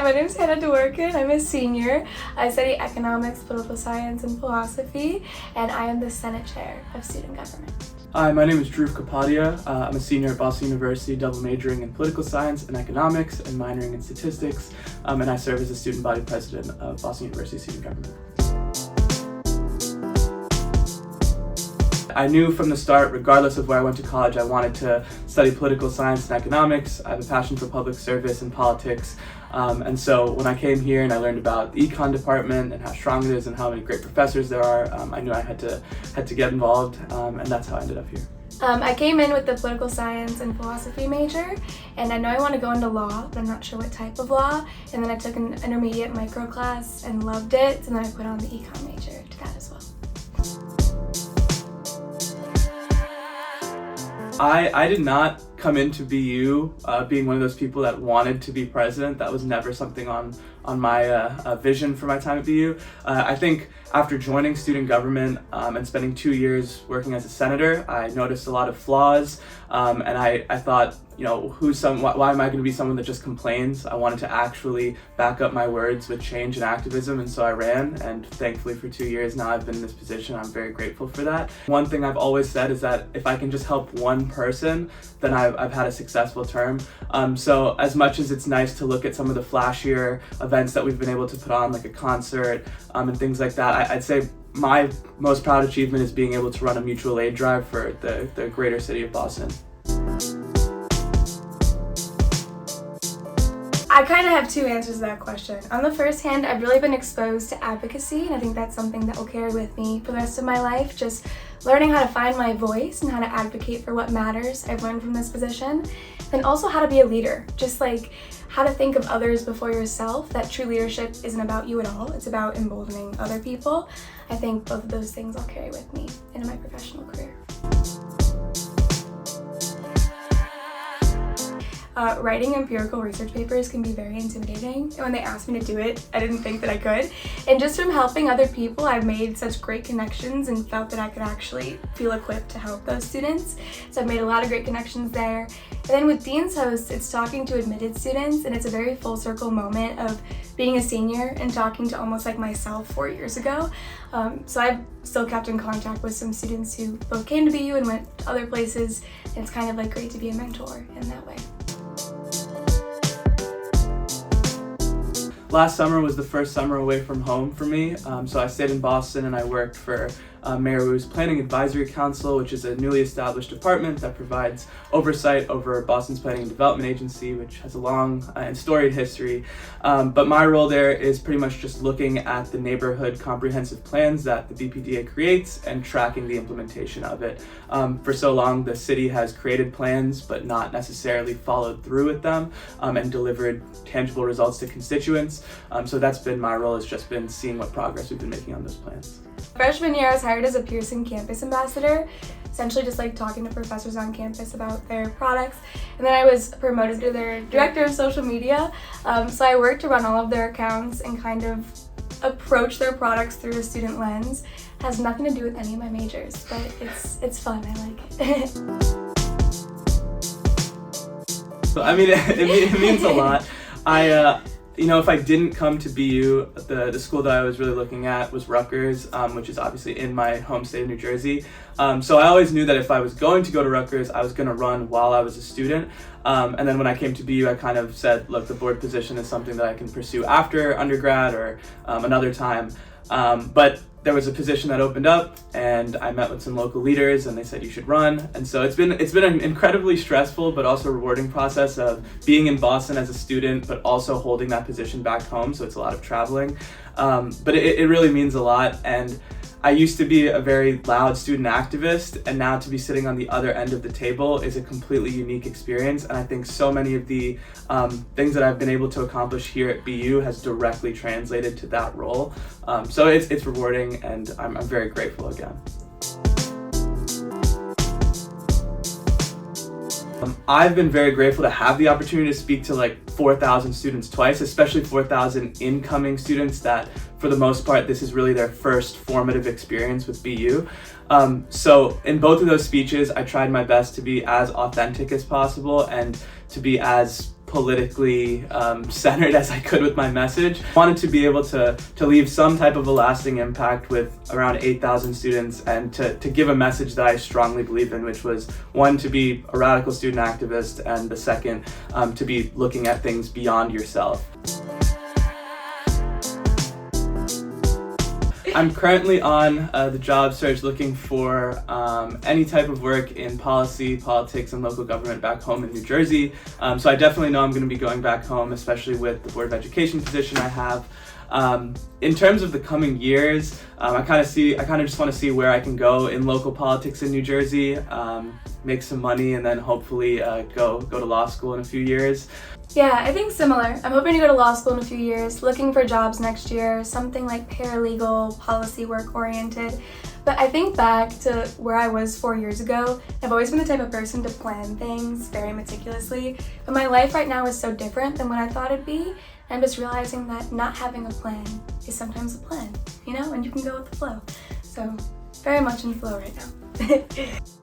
my name is Hanna Dworkin. I'm a senior. I study economics, political science, and philosophy, and I am the Senate Chair of Student Government. Hi, my name is Dhruv Kapadia. I'm a senior at Boston University, double majoring in political science and economics and minoring in statistics, and I serve as the student body president of Boston University Student Government. I knew from the start, regardless of where I went to college, I wanted to study political science and economics. I have a passion for public service and politics. And so when I came here and I learned about the econ department and how strong it is and how many great professors there are, I knew I had to get involved, and that's how I ended up here. I came in with the political science and philosophy major, and I know I want to go into law, but I'm not sure what type of law. And then I took an intermediate micro class and loved it, and then I put on the econ major to that as well. I did not come into BU being one of those people that wanted to be president. That was never something on my vision for my time at BU. I think after joining student government and spending 2 years working as a senator, I noticed a lot of flaws, and I thought, you know, why am I going to be someone that just complains? I wanted to actually back up my words with change and activism, and so I ran, and thankfully for 2 years now I've been in this position. I'm very grateful for that. One thing I've always said is that if I can just help one person, then I've had a successful term. So as much as it's nice to look at some of the flashier events that we've been able to put on, like a concert and things like that, I'd say my most proud achievement is being able to run a mutual aid drive for the greater city of Boston. I kind of have two answers to that question. On the first hand, I've really been exposed to advocacy, and I think that's something that will carry with me for the rest of my life. Just learning how to find my voice and how to advocate for what matters, I've learned from this position. And also how to be a leader, just like how to think of others before yourself. That true leadership isn't about you at all, it's about emboldening other people. I think both of those things I'll carry with me into my professional career. Writing empirical research papers can be very intimidating, and when they asked me to do it, I didn't think that I could. And just from helping other people, I've made such great connections and felt that I could actually feel equipped to help those students. So I've made a lot of great connections there. And then with Dean's Host, it's talking to admitted students, and it's a very full circle moment of being a senior and talking to almost like myself 4 years ago. So I've still kept in contact with some students who both came to BU and went to other places, and it's kind of like great to be a mentor in that way. Last summer was the first summer away from home for me, so I stayed in Boston and I worked for Mayor Wu's Planning Advisory Council, which is a newly established department that provides oversight over Boston's Planning and Development Agency, which has a long and storied history. But my role there is pretty much just looking at the neighborhood comprehensive plans that the BPDA creates and tracking the implementation of it. For so long, the city has created plans but not necessarily followed through with them and delivered tangible results to constituents. So that's been my role, has just been seeing what progress we've been making on those plans. Freshman year, I was hired as a Pearson campus ambassador, essentially just like talking to professors on campus about their products. And then I was promoted to their director of social media. So I worked to run all of their accounts and kind of approach their products through a student lens. It has nothing to do with any of my majors, but it's fun, I like it. So, I mean, it means a lot. You know, if I didn't come to BU, the school that I was really looking at was Rutgers, which is obviously in my home state of New Jersey. So I always knew that if I was going to go to Rutgers, I was going to run while I was a student. And then when I came to BU, I kind of said, look, the board position is something that I can pursue after undergrad or another time. But there was a position that opened up, and I met with some local leaders, and they said you should run. And so it's been an incredibly stressful but also rewarding process of being in Boston as a student, but also holding that position back home. So it's a lot of traveling, but it really means a lot. And I used to be a very loud student activist, and now to be sitting on the other end of the table is a completely unique experience. And I think so many of the things that I've been able to accomplish here at BU has directly translated to that role. So it's rewarding, and I'm very grateful again. I've been very grateful to have the opportunity to speak to like 4,000 students twice, especially 4,000 incoming students that for the most part, this is really their first formative experience with BU. So in both of those speeches, I tried my best to be as authentic as possible and to be as politically centered as I could with my message. I wanted to be able to leave some type of a lasting impact with around 8,000 students and to give a message that I strongly believe in, which was one, to be a radical student activist, and the second, to be looking at things beyond yourself. I'm currently on the job search looking for any type of work in policy, politics, and local government back home in New Jersey. So I definitely know I'm going to be going back home, especially with the Board of Education position I have. In terms of the coming years, I kind of just want to see where I can go in local politics in New Jersey, make some money, and then hopefully go to law school in a few years. Yeah, I think similar. I'm hoping to go to law school in a few years, looking for jobs next year, something like paralegal, policy work oriented. But I think back to where I was 4 years ago. I've always been the type of person to plan things very meticulously, but my life right now is so different than what I thought it'd be. I'm just realizing that not having a plan is sometimes a plan, and you can go with the flow. So very much in the flow right now.